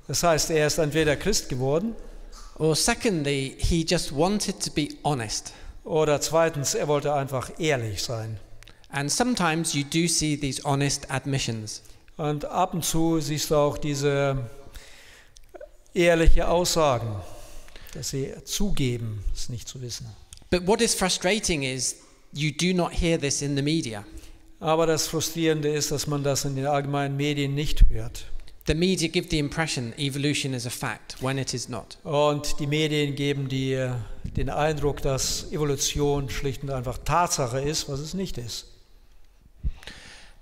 Das heißt, er ist entweder Christ geworden. Or secondly, he just wanted to be honest. Oder zweitens, er wollte einfach ehrlich sein. And sometimes you do see these honest admissions. Und ab und zu siehst du auch diese ehrliche Aussagen, dass sie zugeben, es nicht zu wissen. But what is frustrating is you do not hear this in the media. Aber das Frustrierende ist, dass man das in den allgemeinen Medien nicht hört. The media give the impression evolution is a fact when it is not. Und die Medien geben den Eindruck, dass Evolution schlicht und einfach Tatsache ist, was es nicht ist.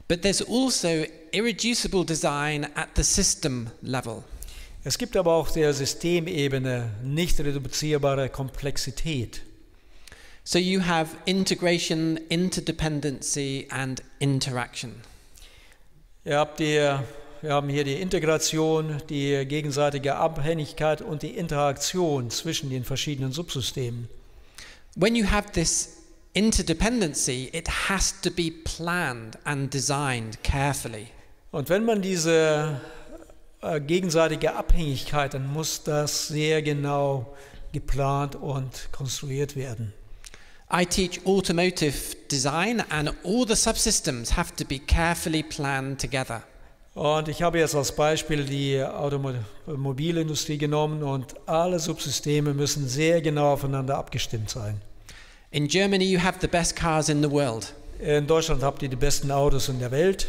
But there's also irreducible design at the system level. Es gibt aber auf der Systemebene nicht reduzierbare Komplexität. So you have integration, interdependency and interaction. Wir haben hier die Integration, die gegenseitige Abhängigkeit und die Interaktion zwischen den verschiedenen Subsystemen. When you have this interdependency, it has to be planned and designed carefully. Und wenn man diese gegenseitige Abhängigkeit, dann muss das sehr genau geplant und konstruiert werden. I teach automotive design and all the subsystems have to be carefully planned together. Und ich habe jetzt als Beispiel die Automobilindustrie genommen und alle Subsysteme müssen sehr genau aufeinander abgestimmt sein. In Germany you have the best cars in the world. In Deutschland habt ihr die besten Autos in der Welt.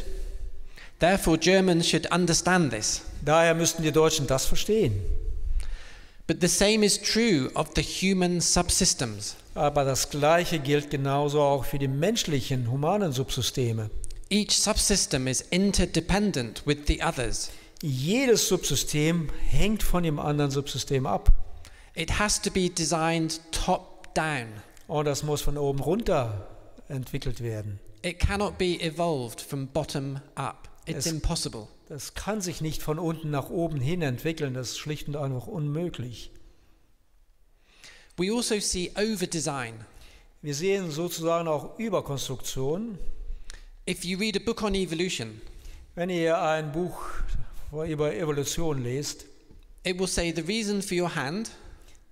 Therefore Germans should understand this. Daher müssten die Deutschen das verstehen. But the same is true of the human subsystems. Aber das Gleiche gilt genauso auch für die menschlichen, humanen Subsysteme. Each subsystem is interdependent with the others. Jedes Subsystem hängt von dem anderen Subsystem ab. It has to be designed top down. Und das muss von oben runter entwickelt werden. It cannot be evolved from bottom up. It's impossible. Das kann sich nicht von unten nach oben hin entwickeln. Das ist schlicht und einfach unmöglich. We also see overdesign. Wir sehen sozusagen auch Überkonstruktion. If you read a book on evolution, wenn ihr ein Buch über Evolution lest, it will say the reason for your hand,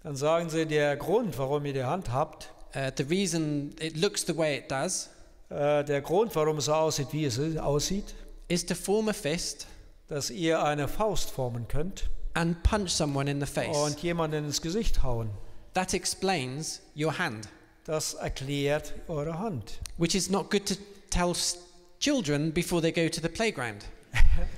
dann sagen sie, der Grund, warum ihr die Hand habt, the reason it looks the way it does, der Grund, warum es so aussieht, wie es aussieht, is to form a fist, dass ihr eine Faust formen könnt and punch someone in the face. Und jemanden ins Gesicht hauen. That explains your hand. Das erklärt eure Hand. Which is not good to tell children before they go to the playground.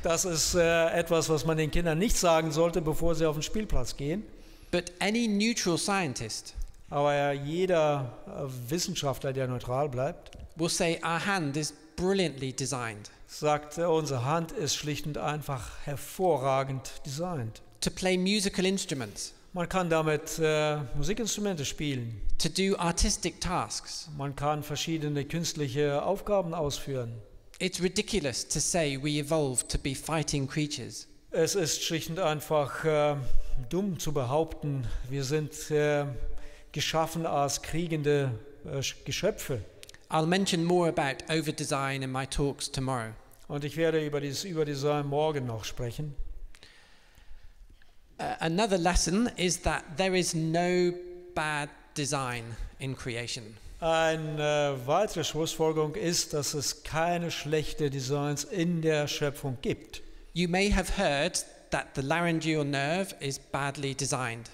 Das ist etwas, was man den Kindern nicht sagen sollte, bevor sie auf den Spielplatz gehen. But any neutral scientist Aber jeder Wissenschaftler, der neutral bleibt, will say our hand is brilliantly designed sagt, unsere Hand ist schlicht und einfach hervorragend designt. to play musical instruments, Man kann damit Musikinstrumente spielen. to do artistic tasks. Man kann verschiedene künstliche Aufgaben ausführen. It's ridiculous to say we evolved to be fighting creatures. Es ist schlicht und einfach dumm zu behaupten, wir sind geschaffen als kriegende Geschöpfe. I'll mention more about overdesign in my talks tomorrow. Und ich werde über dieses Überdesign morgen noch sprechen. Another lesson is that there is no bad design in creation. Eine weitere Schlussfolgerung ist, dass es keine schlechten Designs in der Schöpfung gibt. You may have heard that the laryngeal nerve is badly designed.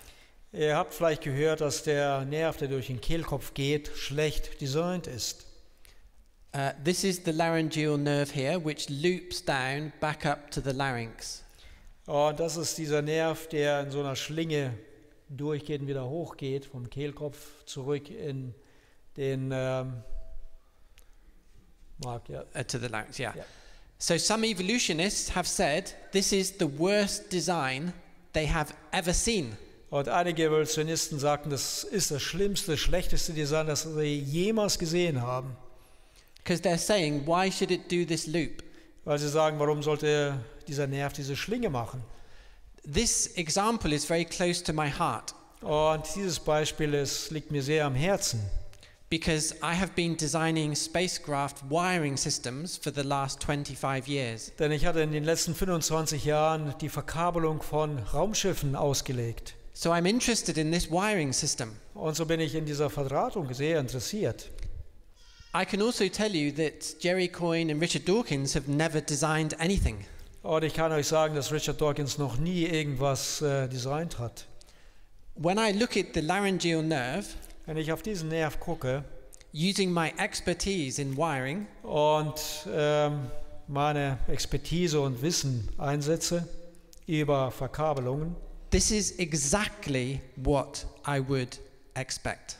Ihr habt vielleicht gehört, dass der Nerv, der durch den Kehlkopf geht, schlecht designt ist. This is the laryngeal nerve here, which loops down back up to the larynx. Und das ist dieser Nerv, der in so einer Schlinge durchgeht und wieder hochgeht, vom Kehlkopf zurück in den Mark. Ja. To the larynx, yeah. Yeah. So some evolutionists have said this is the worst design they have ever seen. Und einige Evolutionisten sagten, das ist das schlimmste, schlechteste Design, das sie jemals gesehen haben. Because they're saying, why should it do this loop? Weil sie sagen, warum sollte dieser Nerv diese Schlinge machen? This example is very close to my heart Und dieses Beispiel liegt mir sehr am Herzen. because I have been designing spacecraft wiring systems for the last 25 years. Denn ich hatte in den letzten 25 Jahren die Verkabelung von Raumschiffen ausgelegt. So I'm interested in this wiring system. Und so bin ich in dieser Verdrahtung sehr interessiert. I can also tell you that Jerry Coyne and Richard Dawkins have never designed anything. Und ich kann euch sagen, dass Richard Dawkins noch nie irgendwas designt hat. When I look at the laryngeal nerve, Wenn ich auf diesen Nerv gucke using my expertise in wiring, und meine Expertise und Wissen einsetze über Verkabelungen, this is exactly what I would expect.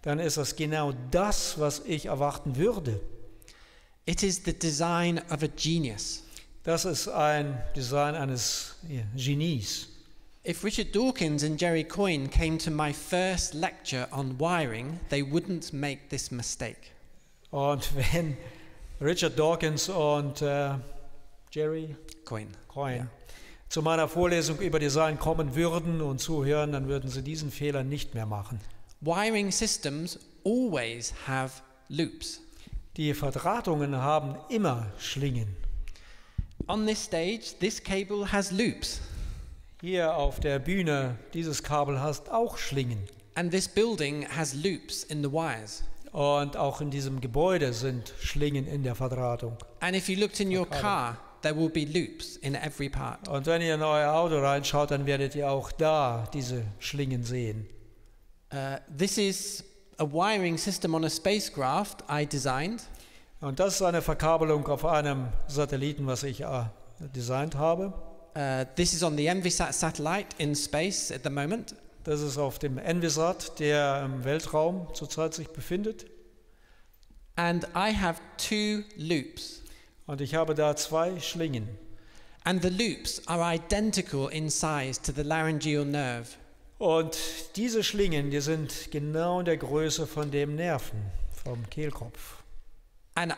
dann ist das genau das, was ich erwarten würde. It is the design of a genius. Das ist ein Design eines Genies. If Richard Dawkins and Jerry Coyne came to my first lecture on wiring, they wouldn't make this mistake. Und wenn Richard Dawkins und Jerry Coyne. Coyne zu meiner Vorlesung über Design kommen würden und zuhören, dann würden sie diesen Fehler nicht mehr machen. Wiring systems always have loops. Die Verdrahtungen haben immer Schlingen. On this stage, this cable has loops. Hier auf der Bühne, dieses Kabel hat auch Schlingen. And this building has loops in the wires. Und auch in diesem Gebäude sind Schlingen in der Verdrahtung. And if you looked in your car, there will be loops in every part. Und wenn ihr in euer Auto reinschaut, dann werdet ihr auch da diese Schlingen sehen. This is a wiring system on a spacecraft I designed. Und das ist eine Verkabelung auf einem Satelliten, was ich designt habe. This is on the Envisat satellite in space at the moment. Das ist auf dem Envisat, der im Weltraum zurzeit sich befindet. And I have two loops. Und ich habe da 2 Schlingen. And the loops are identical in size to the laryngeal nerve. Und diese Schlingen, die sind genau in der Größe von dem Nerven, vom Kehlkopf. And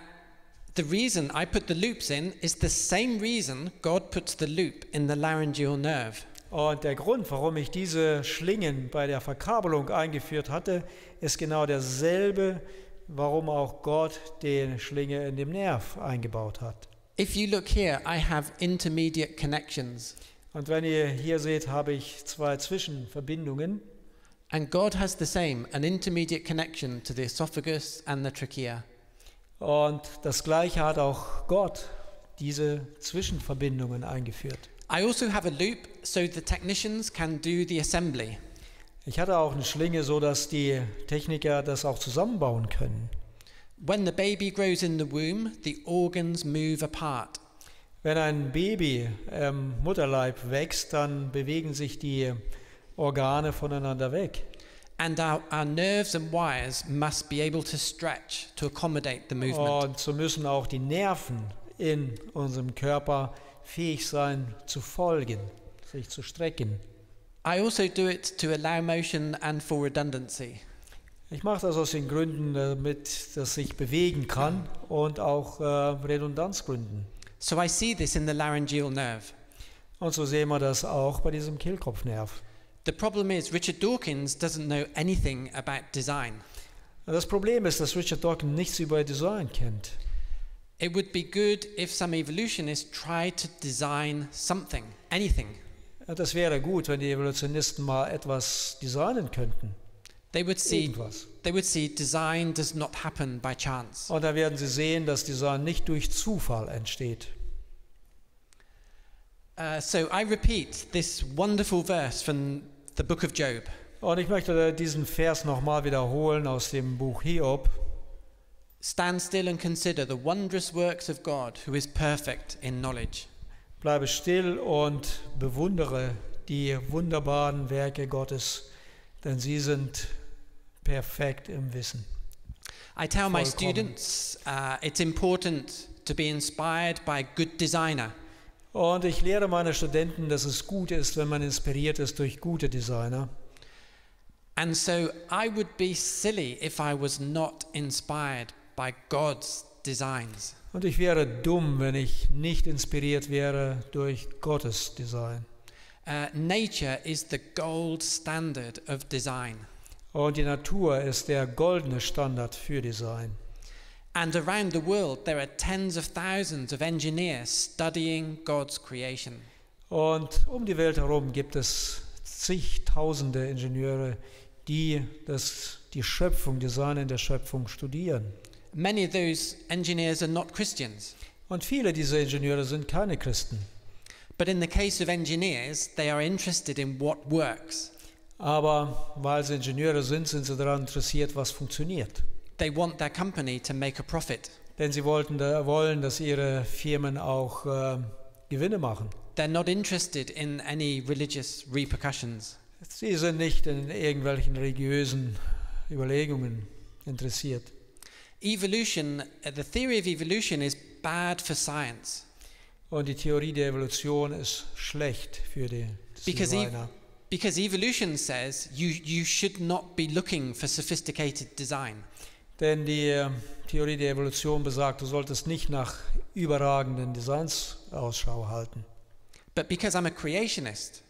the reason I put the loops in is the same reason God puts the loop in the laryngeal nerve. Und der Grund, warum ich diese Schlingen bei der Verkabelung eingeführt hatte, ist genau derselbe, warum auch Gott die Schlinge in dem Nerv eingebaut hat. If you look here, I have intermediate connections. Und wenn ihr hier seht, habe ich 2 Zwischenverbindungen. And God has the same, an intermediate connection to the esophagus and the trachea. Und das Gleiche hat auch Gott, diese Zwischenverbindungen eingeführt. I also have a loop so the technicians can do the assembly. Ich hatte auch eine Schlinge, so dass die Techniker das auch zusammenbauen können. When the baby grows in the womb, the organs move apart. Wenn ein Baby im Mutterleib wächst, dann bewegen sich die Organe voneinander weg. And our nerves and wires must be able to stretch to accommodate the movement. Und so müssen auch die Nerven in unserem Körper fähig sein zu folgen, sich zu strecken. I also do it to allow motion and for redundancy. Ich mache das aus den Gründen, damit das sich bewegen kann und auch Redundanzgründen. So I see this in the laryngeal nerve. Und so sehen wir das auch bei diesem Kehlkopfnerv. The problem is Richard Dawkins doesn't know anything about design. Das Problem ist, dass Richard Dawkins nichts über Design kennt. It would be good if some evolutionists tried to design something, anything. Das wäre gut, wenn die Evolutionisten mal etwas designen könnten. They would see Irgendwas. design does not happen by chance. Und da werden sie sehen, dass Design nicht durch Zufall entsteht. So I repeat this wonderful verse from the book of Job. Und ich möchte diesen Vers nochmal wiederholen aus dem Buch Hiob. Stand still and consider the wondrous works of God, who is perfect in knowledge. Bleibe still und bewundere die wunderbaren Werke Gottes, denn sie sind perfekt im Wissen. I tell my Vollkommen. students it's important to be inspired by a good designer. Und ich lehre meine Studenten, dass es gut ist, wenn man inspiriert ist durch gute Designer. And so I would be silly if I was not inspired by God's designs. Und ich wäre dumm, wenn ich nicht inspiriert wäre durch Gottes Design. Nature is the gold standard of design. Und die Natur ist der goldene Standard für Design. And around the world there are tens of thousands of engineers studying God's creation. Und um die Welt herum gibt es zigtausende Ingenieure, die die Schöpfung, Design in der Schöpfung studieren. Many of those engineers are not Christians. Und viele dieser Ingenieure sind keine Christen. But in the case of engineers, they are interested in what works. Aber weil sie Ingenieure sind, sind sie daran interessiert, was funktioniert. They want their company to make a profit. Denn sie wollen, dass ihre Firmen auch Gewinne machen. They're not interested in any religious repercussions. Sie sind nicht in irgendwelchen religiösen Überlegungen interessiert. Evolution, the theory of evolution is bad for science. Und die Theorie der Evolution ist schlecht für die Designer. Because evolution says you should not be looking for sophisticated design. Denn die Theorie der Evolution besagt, du solltest nicht nach überragenden Designs Ausschau halten. But because I'm a creationist,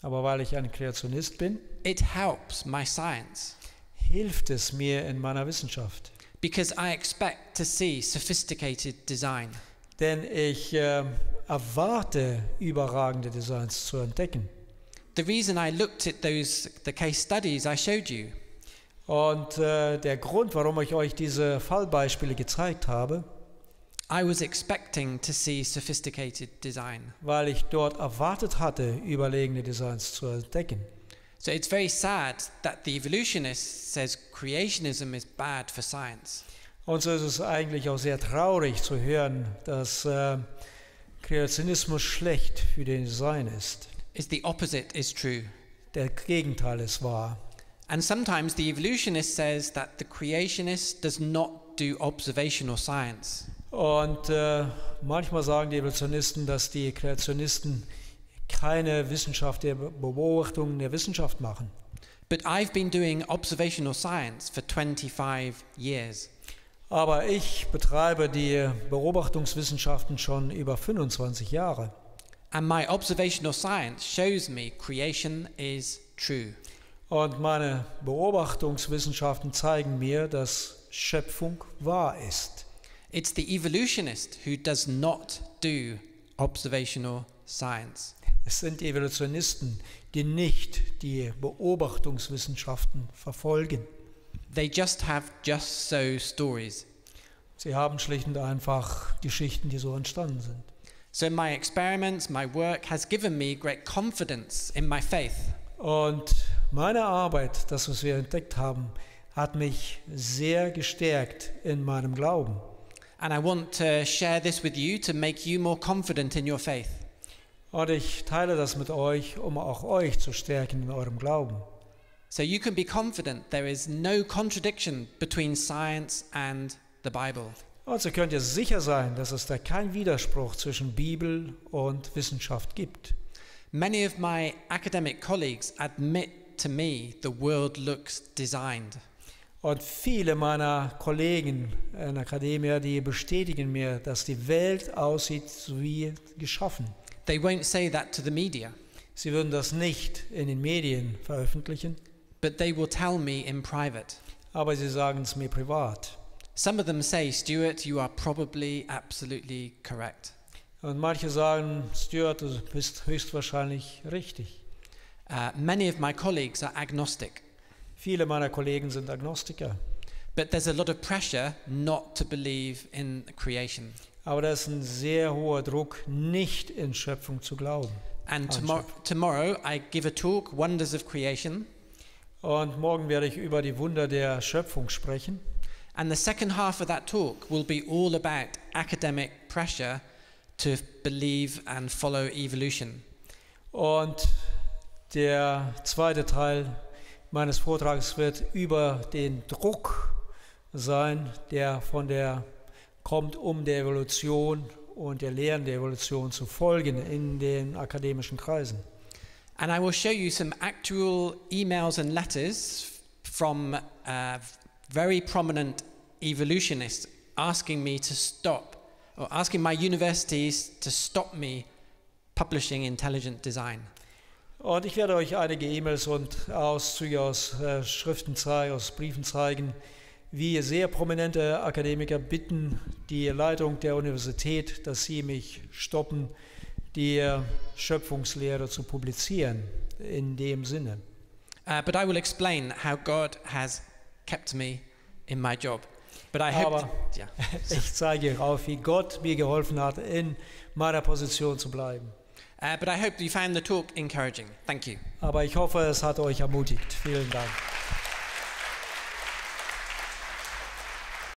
Aber weil ich ein Kreationist bin, it helps my science. hilft es mir in meiner Wissenschaft. Because I expect to see sophisticated design. Denn ich erwarte, überragende Designs zu entdecken. The reason I looked at the case studies I showed you Und der Grund, warum ich euch diese Fallbeispiele gezeigt habe, I was expecting to see sophisticated design. weil ich dort erwartet hatte, überlegene Designs zu entdecken. So it's very sad that the evolutionist says creationism is bad for science. Und so ist es eigentlich auch sehr traurig zu hören, dass Kreationismus schlecht für den Design ist. It's the opposite is true. Der Gegenteil ist wahr. And sometimes the evolutionist says that the creationist does not do observational science. Und manchmal sagen die Evolutionisten, dass die Kreationisten keine Wissenschaft der Beobachtung der Wissenschaft machen. But I've been doing observational science for 25 years. Aber ich betreibe die Beobachtungswissenschaften schon über 25 Jahre. And my observational science shows me creation is true. Und meine Beobachtungswissenschaften zeigen mir, dass Schöpfung wahr ist. It's the evolutionist who does not do observational science. Es sind die Evolutionisten, die nicht die Beobachtungswissenschaften verfolgen. They just have just so stories. Sie haben schlicht und einfach Geschichten, die so entstanden sind. So my experiments, my work has given me great confidence in my faith. Und meine Arbeit, das, was wir entdeckt haben, hat mich sehr gestärkt in meinem Glauben. And I want to share this with you to make you more confident in your faith. Und ich teile das mit euch, um auch euch zu stärken in eurem Glauben. So you can be confident there is no contradiction between science and the Bible. Und so könnt ihr sicher sein, dass es da keinen Widerspruch zwischen Bibel und Wissenschaft gibt. Many of my academic colleagues admit to me the world looks designed. Und viele meiner Kollegen in der Akademie, die bestätigen mir, dass die Welt aussieht wie geschaffen. They won't say that to the media, Sie würden das nicht in den Medien veröffentlichen, but they will tell me in private. aber sie sagen es mir privat. Some of them say, Stuart, you are probably absolutely correct. Und manche sagen, Stuart, du bist höchstwahrscheinlich richtig. Many of my colleagues are agnostic, Viele meiner Kollegen sind Agnostiker. but there's a lot of pressure not to believe in creation. Aber da ist ein sehr hoher Druck, nicht in Schöpfung zu glauben. And tomorrow I give a talk, Wonders of Creation. Und morgen werde ich über die Wunder der Schöpfung sprechen. And the second half of that talk will be all about academic pressure to believe and follow evolution. Und der zweite Teil meines Vortrags wird über den Druck sein, der kommt, um der Evolution und der Lehren der Evolution zu folgen in den akademischen Kreisen. And I will show you some actual emails and letters from very prominent evolutionists asking me to stop, or asking my universities to stop me publishing intelligent design. Und ich werde euch einige E-Mails und Auszüge aus Schriften zeigen, aus Briefen zeigen, wie sehr prominente Akademiker bitten die Leitung der Universität, dass sie mich stoppen, die Schöpfungslehre zu publizieren, in dem Sinne. But I will explain how God has kept me in my job. But I hope, Aber ich zeige auf, wie Gott mir geholfen hat, in meiner Position zu bleiben. but I hope you found the talk encouraging. Thank you. Aber ich hoffe, es hat euch ermutigt. Vielen Dank.